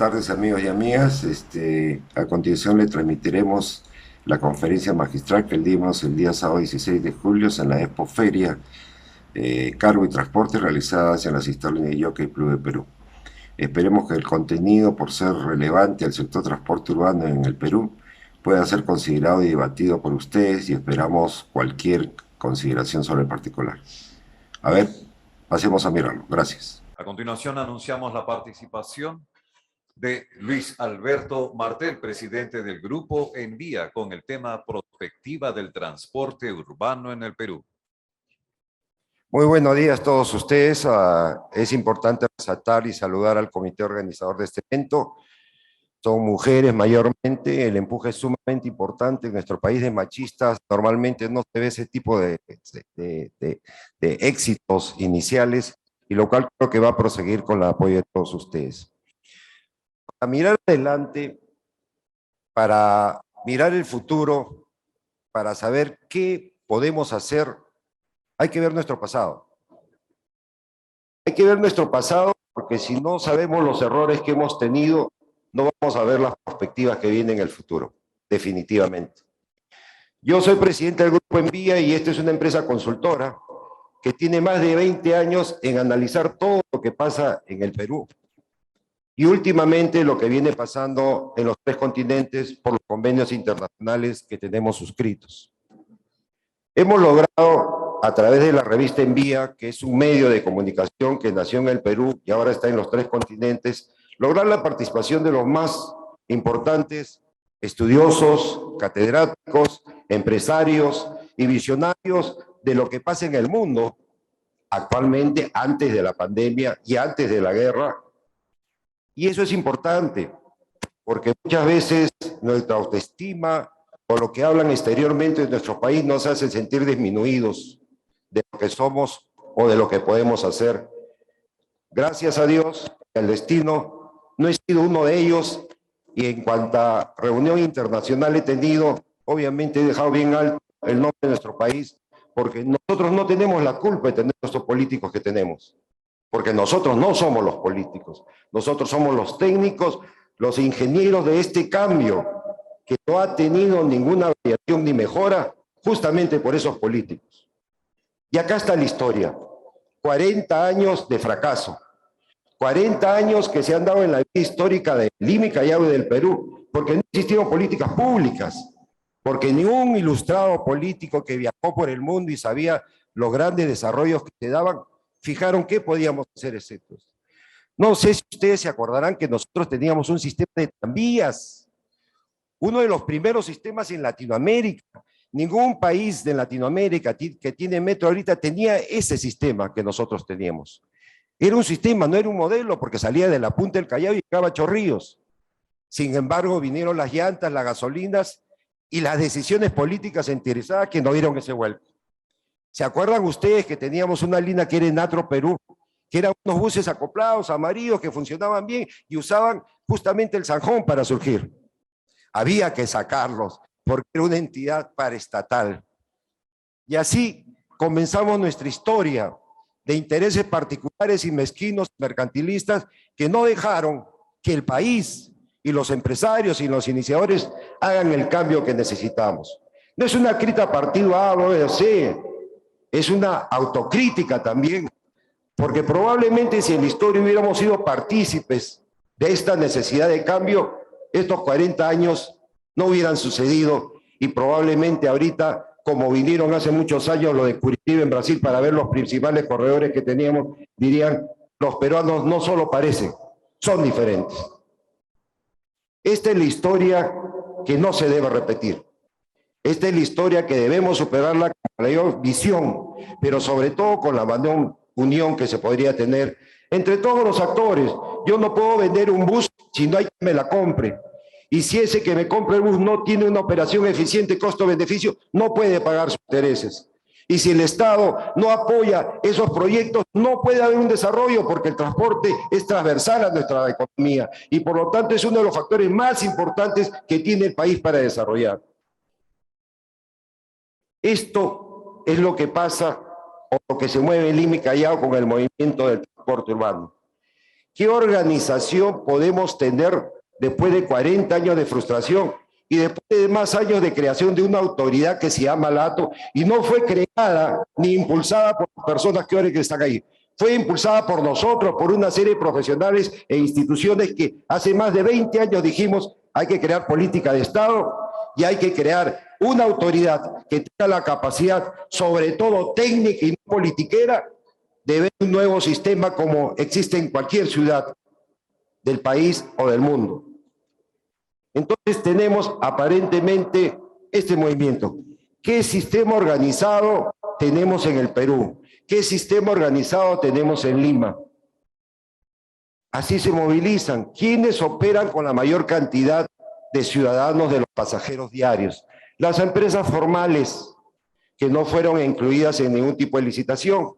tardes, amigos y amigas. A continuación le transmitiremos la conferencia magistral que dimos el día sábado 16 de julio en la Expoferia Cargo y Transporte realizadas en las instalaciones de Jockey Club de Perú. Esperemos que el contenido, por ser relevante al sector transporte urbano en el Perú, pueda ser considerado y debatido por ustedes y esperamos cualquier consideración sobre el particular. A ver, pasemos a mirarlo. Gracias. A continuación anunciamos la participación de Luis Alberto Martel, presidente del Grupo Envía, con el tema Prospectiva del Transporte Urbano en el Perú. Muy buenos días a todos ustedes. Es importante resaltar y saludar al comité organizador de este evento. Son mujeres mayormente, el empuje es sumamente importante. En nuestro país de machistas normalmente no se ve ese tipo de éxitos iniciales, y lo cual creo que va a proseguir con el apoyo de todos ustedes. Para mirar adelante, para mirar el futuro, para saber qué podemos hacer, hay que ver nuestro pasado. Hay que ver nuestro pasado porque si no sabemos los errores que hemos tenido, no vamos a ver las perspectivas que vienen en el futuro, definitivamente. Yo soy presidente del Grupo Envía y esta es una empresa consultora que tiene más de 20 años en analizar todo lo que pasa en el Perú. Y últimamente lo que viene pasando en los 3 continentes por los convenios internacionales que tenemos suscritos. Hemos logrado, a través de la revista Envía, que es un medio de comunicación que nació en el Perú y ahora está en los 3 continentes, lograr la participación de los más importantes estudiosos, catedráticos, empresarios y visionarios de lo que pasa en el mundo actualmente, antes de la pandemia y antes de la guerra. Y eso es importante, porque muchas veces nuestra autoestima o lo que hablan exteriormente de nuestro país nos hace sentir disminuidos de lo que somos o de lo que podemos hacer. Gracias a Dios, al destino, no he sido uno de ellos, y en cuanto a reunión internacional he tenido, obviamente he dejado bien alto el nombre de nuestro país, porque nosotros no tenemos la culpa de tener estos políticos que tenemos, porque nosotros no somos los políticos, nosotros somos los técnicos, los ingenieros de este cambio, que no ha tenido ninguna variación ni mejora, justamente por esos políticos. Y acá está la historia, 40 años de fracaso, 40 años que se han dado en la vida histórica de Lima y Callao y del Perú, porque no existieron políticas públicas, porque ni un ilustrado político que viajó por el mundo y sabía los grandes desarrollos que se daban, fijaron qué podíamos hacer excepto. No sé si ustedes se acordarán que nosotros teníamos un sistema de tranvías, uno de los primeros sistemas en Latinoamérica. Ningún país de Latinoamérica que tiene metro ahorita tenía ese sistema que nosotros teníamos. Era un sistema, no era un modelo, porque salía de la punta del Callao y llegaba a Chorrillos. Sin embargo, vinieron las llantas, las gasolinas y las decisiones políticas interesadas que no dieron ese vuelco. ¿Se acuerdan ustedes que teníamos una línea que era en Atro Perú, que eran unos buses acoplados, amarillos, que funcionaban bien y usaban justamente el zanjón para surgir? Había que sacarlos, porque era una entidad paraestatal. Y así comenzamos nuestra historia de intereses particulares y mezquinos mercantilistas que no dejaron que el país y los empresarios y los iniciadores hagan el cambio que necesitamos. No es una crítica a partido A o C, es una autocrítica también, porque probablemente si en la historia hubiéramos sido partícipes de esta necesidad de cambio, estos 40 años no hubieran sucedido y probablemente ahorita, como vinieron hace muchos años los de Curitiba en Brasil para ver los principales corredores que teníamos, dirían, los peruanos no solo parecen, son diferentes. Esta es la historia que no se debe repetir. Esta es la historia que debemos superarla con la mayor visión, pero sobre todo con la mayor unión que se podría tener entre todos los actores. Yo no puedo vender un bus si no hay quien me la compre. Y si ese que me compra el bus no tiene una operación eficiente, costo-beneficio, no puede pagar sus intereses. Y si el Estado no apoya esos proyectos, no puede haber un desarrollo, porque el transporte es transversal a nuestra economía y por lo tanto es uno de los factores más importantes que tiene el país para desarrollar. Esto es lo que pasa o lo que se mueve en Lima y Callao con el movimiento del transporte urbano. ¿Qué organización podemos tener después de 40 años de frustración y después de más años de creación de una autoridad que se llama LATO y no fue creada ni impulsada por personas que ahora están ahí? Fue impulsada por nosotros, por una serie de profesionales e instituciones que hace más de 20 años dijimos hay que crear política de Estado y hay que crear una autoridad que tenga la capacidad, sobre todo técnica y no politiquera, de ver un nuevo sistema como existe en cualquier ciudad del país o del mundo. Entonces tenemos aparentemente este movimiento. ¿Qué sistema organizado tenemos en el Perú? ¿Qué sistema organizado tenemos en Lima? Así se movilizan. ¿Quiénes operan con la mayor cantidad de ciudadanos de los pasajeros diarios? Las empresas formales que no fueron incluidas en ningún tipo de licitación,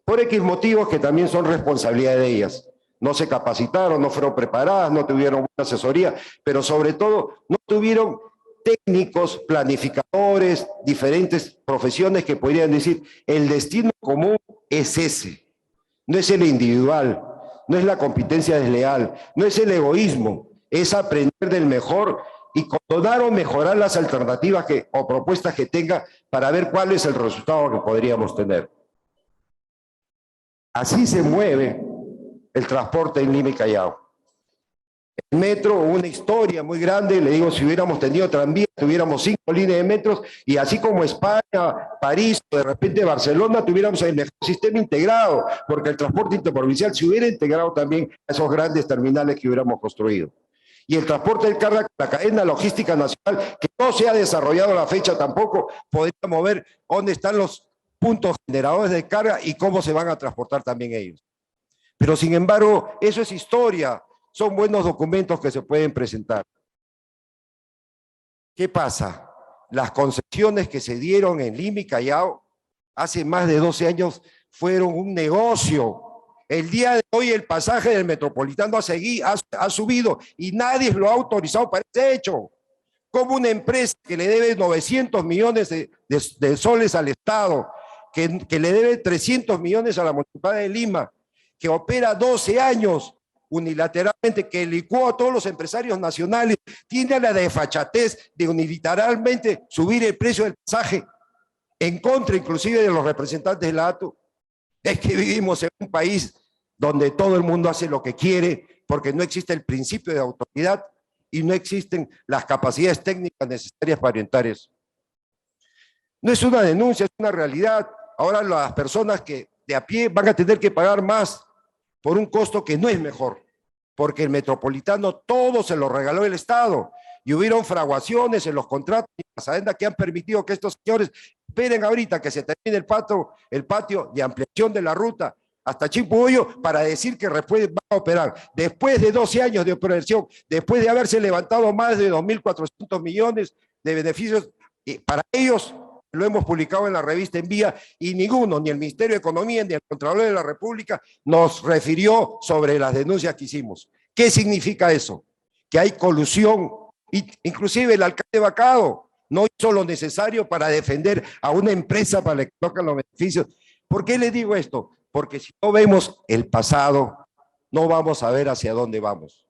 por X motivos que también son responsabilidad de ellas. No se capacitaron, no fueron preparadas, no tuvieron buena asesoría, pero sobre todo no tuvieron técnicos, planificadores, diferentes profesiones que podrían decir, el destino común es ese, no es el individual, no es la competencia desleal, no es el egoísmo, es aprender del mejor y condonar o mejorar las alternativas o propuestas que tenga para ver cuál es el resultado que podríamos tener. Así se mueve el transporte en Lima y Callao. El metro, una historia muy grande, le digo, si hubiéramos tenido tranvía, tuviéramos 5 líneas de metros, y así como España, París, o de repente Barcelona, tuviéramos el mejor sistema integrado, porque el transporte interprovincial se hubiera integrado también a esos grandes terminales que hubiéramos construido. Y el transporte de carga, la cadena logística nacional, que no se ha desarrollado a la fecha tampoco, podríamos ver dónde están los puntos generadores de carga y cómo se van a transportar también ellos. Pero sin embargo, eso es historia, son buenos documentos que se pueden presentar. ¿Qué pasa? Las concesiones que se dieron en Lima y Callao hace más de 12 años fueron un negocio. El día de hoy el pasaje del Metropolitano ha subido y nadie lo ha autorizado para ese hecho. Como una empresa que le debe 900 millones de soles al Estado, que le debe 300 millones a la Municipalidad de Lima, que opera 12 años unilateralmente, que licuó a todos los empresarios nacionales, tiene la desfachatez de unilateralmente subir el precio del pasaje, en contra inclusive de los representantes de la ATU. Es que vivimos en un país donde todo el mundo hace lo que quiere, porque no existe el principio de autoridad y no existen las capacidades técnicas necesarias para orientar eso. No es una denuncia, es una realidad. Ahora las personas que de a pie van a tener que pagar más por un costo que no es mejor, porque el Metropolitano todo se lo regaló el Estado y hubieron fraguaciones en los contratos y las adendas que han permitido que estos señores esperen ahorita que se termine el patio de ampliación de la ruta hasta Chimpuyo para decir que después va a operar. Después de 12 años de operación, después de haberse levantado más de 2.400 millones de beneficios para ellos, lo hemos publicado en la revista En Vía, y ninguno, ni el Ministerio de Economía, ni el Contralor de la República, nos refirió sobre las denuncias que hicimos. ¿Qué significa eso? Que hay colusión, inclusive el alcalde Vacado no hizo lo necesario para defender a una empresa para que toquen los beneficios. ¿Por qué le digo esto? Porque si no vemos el pasado, no vamos a ver hacia dónde vamos.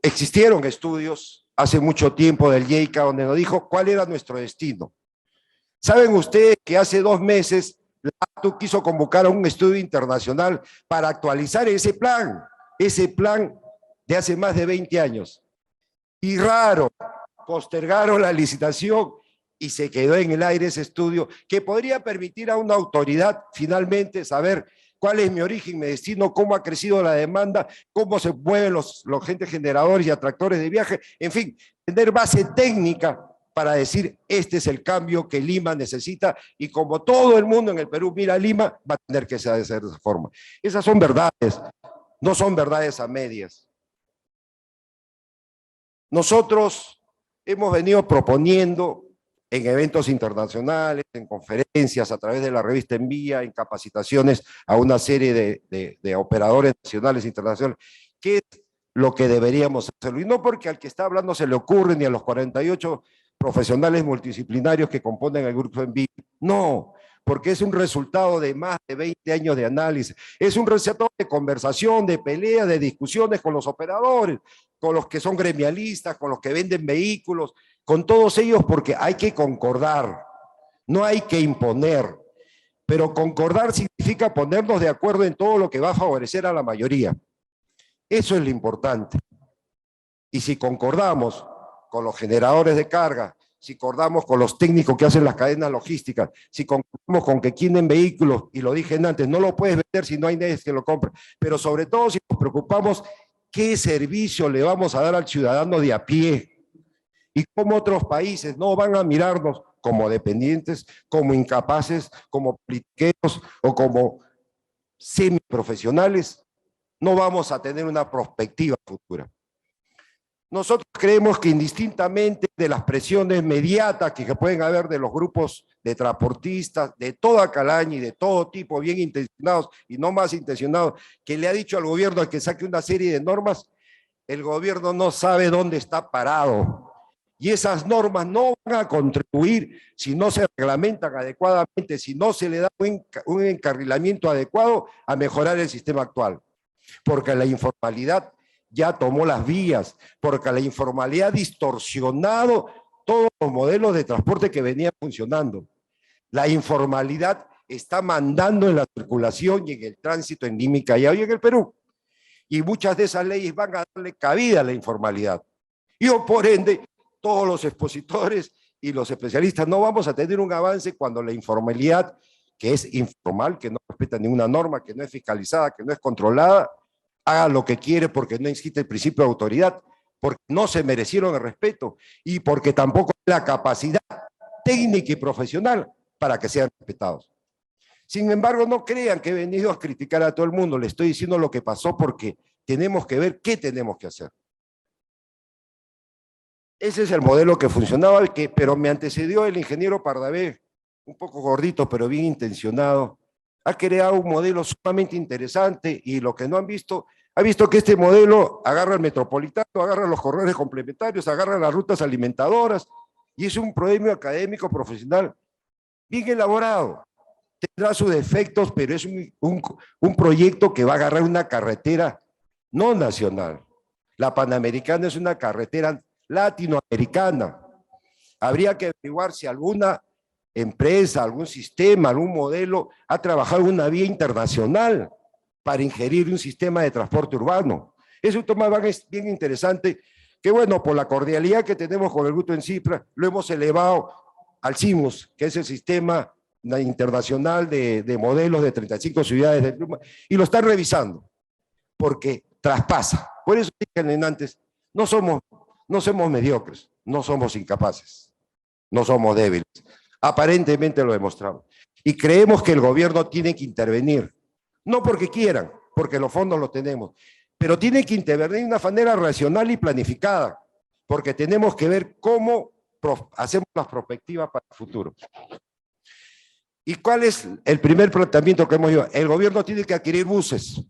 Existieron estudios hace mucho tiempo del JEICA donde nos dijo cuál era nuestro destino. ¿Saben ustedes que hace 2 meses la ATU quiso convocar a un estudio internacional para actualizar ese plan de hace más de 20 años? Y postergaron la licitación y se quedó en el aire ese estudio que podría permitir a una autoridad finalmente saber cuál es mi origen, mi destino, cómo ha crecido la demanda, cómo se mueven los agentes generadores y atractores de viaje, en fin, tener base técnica para decir este es el cambio que Lima necesita y como todo el mundo en el Perú mira a Lima, va a tener que ser de esa forma. Esas son verdades, no son verdades a medias. Nosotros hemos venido proponiendo en eventos internacionales, en conferencias, a través de la revista En Vía, en capacitaciones a una serie de operadores nacionales e internacionales, qué es lo que deberíamos hacerlo. Y no porque al que está hablando se le ocurre, ni a los 48 profesionales multidisciplinarios que componen el grupo En Vía, no, porque es un resultado de más de 20 años de análisis, es un resultado de conversación, de pelea, de discusiones con los operadores, con los que son gremialistas, con los que venden vehículos, con todos ellos, porque hay que concordar, no hay que imponer, pero concordar significa ponernos de acuerdo en todo lo que va a favorecer a la mayoría. Eso es lo importante. Y si concordamos con los generadores de carga, si concordamos con los técnicos que hacen las cadenas logísticas, si concordamos con que tienen vehículos, y lo dije antes, no lo puedes vender si no hay nadie que lo compre, pero sobre todo si nos preocupamos qué servicio le vamos a dar al ciudadano de a pie, y cómo otros países no van a mirarnos como dependientes, como incapaces, como politiqueros o como semiprofesionales, no vamos a tener una perspectiva futura. Nosotros creemos que indistintamente de las presiones mediatas que pueden haber de los grupos de transportistas, de toda calaña y de todo tipo, bien intencionados y no más intencionados, que le ha dicho al gobierno que saque una serie de normas, el gobierno no sabe dónde está parado. Y esas normas no van a contribuir si no se reglamentan adecuadamente, si no se le da un encarrilamiento adecuado a mejorar el sistema actual. Porque la informalidad ya tomó las vías, porque la informalidad ha distorsionado todos los modelos de transporte que venían funcionando. La informalidad está mandando en la circulación y en el tránsito en Lima y Callao y en el Perú. Y muchas de esas leyes van a darle cabida a la informalidad. Y por ende, todos los expositores y los especialistas no vamos a tener un avance cuando la informalidad, que es informal, que no respeta ninguna norma, que no es fiscalizada, que no es controlada, haga lo que quiere porque no existe el principio de autoridad, porque no se merecieron el respeto y porque tampoco hay la capacidad técnica y profesional para que sean respetados. Sin embargo, no crean que he venido a criticar a todo el mundo, le estoy diciendo lo que pasó porque tenemos que ver qué tenemos que hacer. Ese es el modelo que funcionaba, pero me antecedió el ingeniero Pardavé, un poco gordito, pero bien intencionado. Ha creado un modelo sumamente interesante y lo que no han visto, ha visto que este modelo agarra el metropolitano, agarra los corredores complementarios, agarra las rutas alimentadoras y es un premio académico profesional bien elaborado. Tendrá sus defectos, pero es un proyecto que va a agarrar una carretera no nacional. La Panamericana es una carretera latinoamericana. Habría que averiguar si alguna empresa, algún sistema, algún modelo ha trabajado en una vía internacional para ingerir un sistema de transporte urbano. Es un tema bien interesante que, bueno, por la cordialidad que tenemos con el grupo en Cipra, lo hemos elevado al CIMUS, que es el sistema internacional de modelos de 35 ciudades del mundo, y lo están revisando, porque traspasa. Por eso dije antes, no somos mediocres, no somos incapaces, no somos débiles. Aparentemente lo demostramos. Y creemos que el gobierno tiene que intervenir, no porque quieran, porque los fondos los tenemos, pero tiene que intervenir de una manera racional y planificada, porque tenemos que ver cómo hacemos las perspectivas para el futuro. ¿Y cuál es el primer planteamiento que hemos llevado? El gobierno tiene que adquirir buses.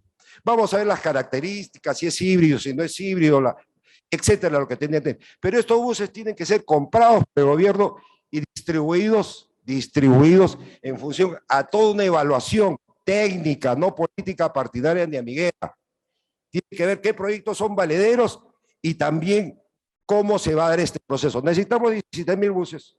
Vamos a ver las características, si es híbrido, si no es híbrido, etcétera, lo que tienen que tener. Pero estos buses tienen que ser comprados por el gobierno y distribuidos en función a toda una evaluación técnica, no política partidaria ni amiguera. Tiene que ver qué proyectos son valederos y también cómo se va a dar este proceso. Necesitamos 17.000 buses.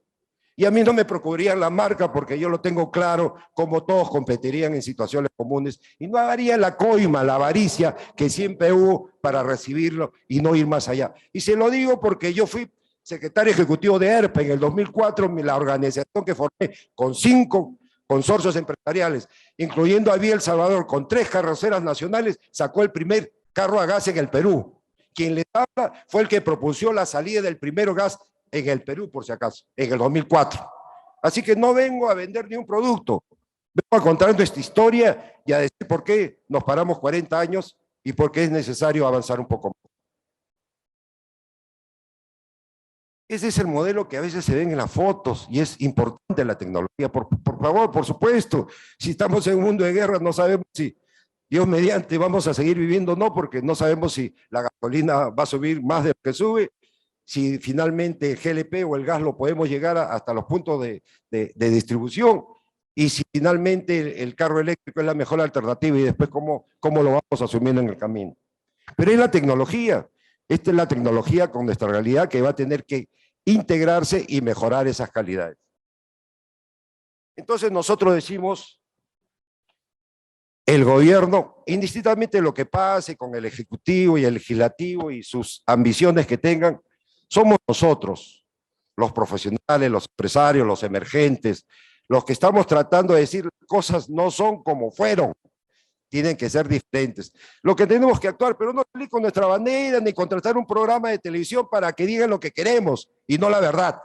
Y a mí no me preocuparía la marca porque yo lo tengo claro, como todos competirían en situaciones comunes y no haría la coima, la avaricia que siempre hubo para recibirlo y no ir más allá. Y se lo digo porque yo fui secretario ejecutivo de ERPE en el 2004, la organización que formé con 5 consorcios empresariales, incluyendo a Vía El Salvador, con 3 carroceras nacionales, sacó el primer carro a gas en el Perú. Quien le habla fue el que propuso la salida del primero gas en el Perú, por si acaso, en el 2004. Así que no vengo a vender ni un producto, vengo a contar nuestra historia y a decir por qué nos paramos 40 años y por qué es necesario avanzar un poco más. Ese es el modelo que a veces se ven en las fotos y es importante la tecnología. Por favor, por supuesto, si estamos en un mundo de guerra no sabemos si Dios mediante vamos a seguir viviendo o no, porque no sabemos si la gasolina va a subir más de lo que sube, si finalmente el GLP o el gas lo podemos llegar hasta los puntos de distribución. y si finalmente el carro eléctrico es la mejor alternativa y después cómo lo vamos asumiendo en el camino. Pero es la tecnología. Esta es la tecnología con nuestra realidad que va a tener que integrarse y mejorar esas calidades. Entonces nosotros decimos, el gobierno, indistintamente de lo que pase con el Ejecutivo y el Legislativo y sus ambiciones que tengan, somos nosotros, los profesionales, los empresarios, los emergentes, los que estamos tratando de decir cosas no son como fueron, tienen que ser diferentes. Lo que tenemos que actuar, pero no salir con nuestra bandera ni contratar un programa de televisión para que digan lo que queremos y no la verdad.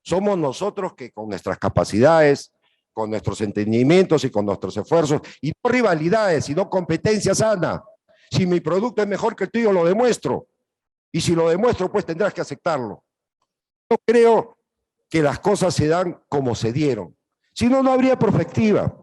Somos nosotros que con nuestras capacidades, con nuestros entendimientos y con nuestros esfuerzos, y no rivalidades, sino competencia sana. Si mi producto es mejor que el tuyo, lo demuestro. Y si lo demuestro, pues tendrás que aceptarlo. No creo que las cosas se dan como se dieron. Si no, no habría perspectiva.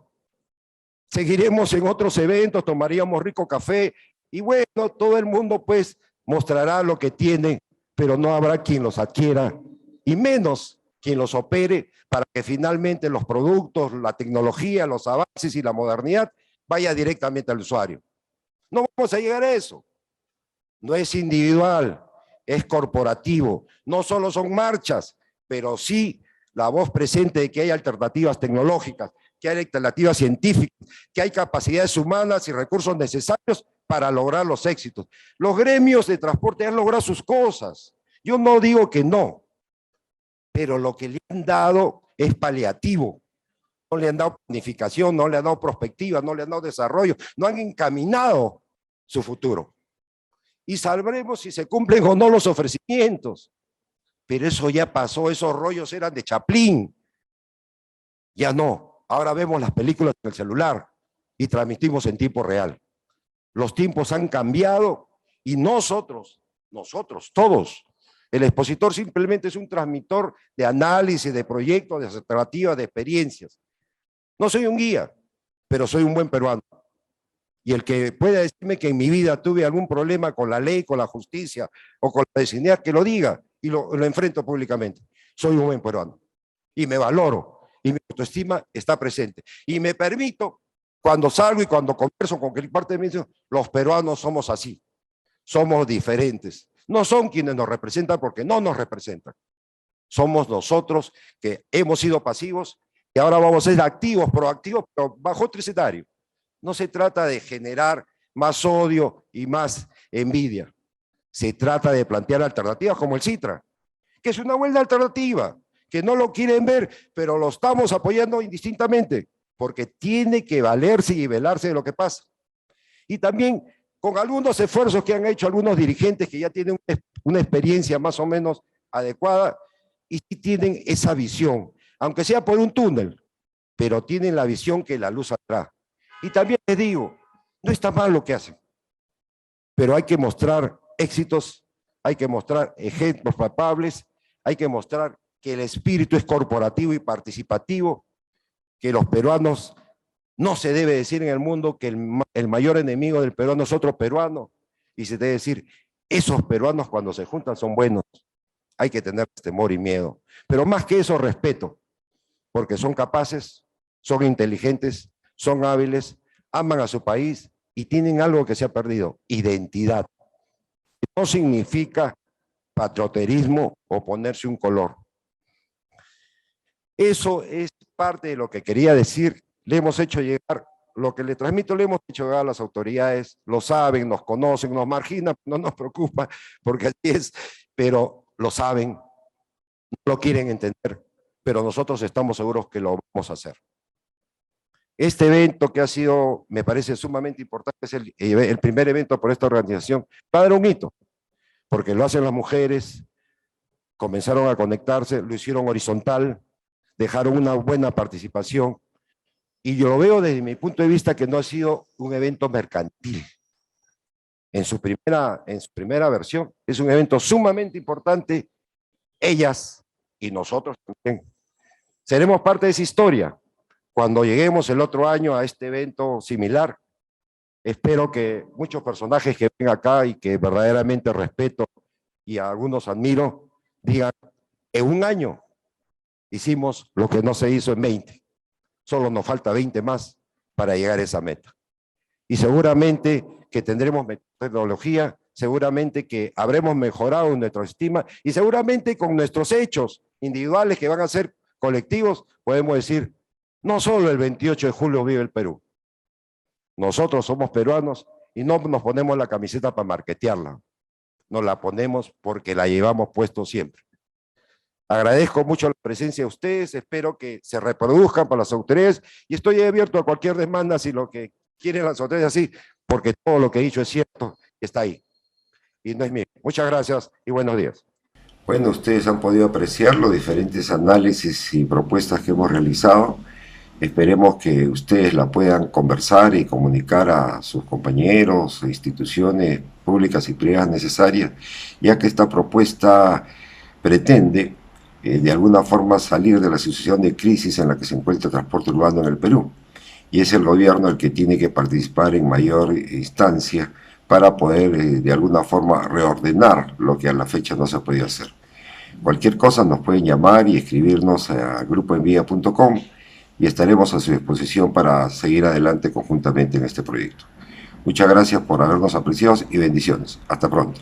Seguiremos en otros eventos, tomaríamos rico café, y bueno, todo el mundo pues mostrará lo que tiene, pero no habrá quien los adquiera, y menos quien los opere para que finalmente los productos, la tecnología, los avances y la modernidad vaya directamente al usuario. No vamos a llegar a eso. No es individual, es corporativo. No solo son marchas, pero sí la voz presente de que hay alternativas tecnológicas, que hay alternativas científicas, que hay capacidades humanas y recursos necesarios para lograr los éxitos. Los gremios de transporte han logrado sus cosas. Yo no digo que no, pero lo que le han dado es paliativo. No le han dado planificación, no le han dado perspectiva, no le han dado desarrollo, no han encaminado su futuro. Y sabremos si se cumplen o no los ofrecimientos. Pero eso ya pasó, esos rollos eran de Chaplin. Ya no. Ahora vemos las películas en el celular y transmitimos en tiempo real. Los tiempos han cambiado y nosotros, todos, el expositor simplemente es un transmisor de análisis, de proyectos, de alternativas, de experiencias. No soy un guía, pero soy un buen peruano. Y el que pueda decirme que en mi vida tuve algún problema con la ley, con la justicia o con la vecindad, que lo diga y lo enfrento públicamente. Soy un buen peruano y me valoro y mi autoestima está presente. Y me permito, cuando salgo y cuando converso con cualquier parte de mí, los peruanos somos así, somos diferentes. No son quienes nos representan porque no nos representan. Somos nosotros que hemos sido pasivos y ahora vamos a ser activos, proactivos, pero bajo otro escenario. No se trata de generar más odio y más envidia. Se trata de plantear alternativas como el Citra, que es una buena alternativa, que no lo quieren ver, pero lo estamos apoyando indistintamente, porque tiene que valerse y velarse de lo que pasa. Y también con algunos esfuerzos que han hecho algunos dirigentes que ya tienen una experiencia más o menos adecuada y sí tienen esa visión, aunque sea por un túnel, pero tienen la visión que la luz atrás. Y también les digo, no está mal lo que hacen, pero hay que mostrar éxitos, hay que mostrar ejemplos palpables, hay que mostrar que el espíritu es corporativo y participativo, que los peruanos, no se debe decir en el mundo que el mayor enemigo del peruano es otro peruano, y se debe decir, esos peruanos cuando se juntan son buenos, hay que tener temor y miedo, pero más que eso, respeto, porque son capaces, son inteligentes, son hábiles, aman a su país y tienen algo que se ha perdido, identidad. No significa patrioterismo o ponerse un color. Eso es parte de lo que quería decir. Le hemos hecho llegar, lo que le transmito le hemos hecho llegar a las autoridades, lo saben, nos conocen, nos marginan, no nos preocupa, porque así es, pero lo saben, no lo quieren entender, pero nosotros estamos seguros que lo vamos a hacer. Este evento que ha sido, me parece sumamente importante, es el primer evento por esta organización, va a dar un hito, porque lo hacen las mujeres, comenzaron a conectarse, lo hicieron horizontal, dejaron una buena participación, y yo lo veo desde mi punto de vista que no ha sido un evento mercantil. En su primera versión, es un evento sumamente importante, ellas y nosotros también. Seremos parte de esa historia. Cuando lleguemos el otro año a este evento similar, espero que muchos personajes que ven acá y que verdaderamente respeto y a algunos admiro, digan, en un año hicimos lo que no se hizo en 20. solo nos falta 20 más para llegar a esa meta. Y seguramente que tendremos metodología, seguramente que habremos mejorado nuestra estima y seguramente con nuestros hechos individuales que van a ser colectivos, podemos decir, no solo el 28 de julio vive el Perú. Nosotros somos peruanos y no nos ponemos la camiseta para marketearla. Nos la ponemos porque la llevamos puesto siempre. Agradezco mucho la presencia de ustedes, espero que se reproduzcan para las autoridades y estoy abierto a cualquier demanda si lo que quieren las autoridades así, porque todo lo que he dicho es cierto y está ahí. Y no es mío. Muchas gracias y buenos días. Bueno, ustedes han podido apreciar los diferentes análisis y propuestas que hemos realizado. Esperemos que ustedes la puedan conversar y comunicar a sus compañeros, instituciones públicas y privadas necesarias, ya que esta propuesta pretende de alguna forma salir de la situación de crisis en la que se encuentra el transporte urbano en el Perú. Y es el gobierno el que tiene que participar en mayor instancia para poder de alguna forma reordenar lo que a la fecha no se ha podido hacer. Cualquier cosa nos pueden llamar y escribirnos a grupoenvía.com y estaremos a su disposición para seguir adelante conjuntamente en este proyecto. Muchas gracias por habernos apreciado y bendiciones. Hasta pronto.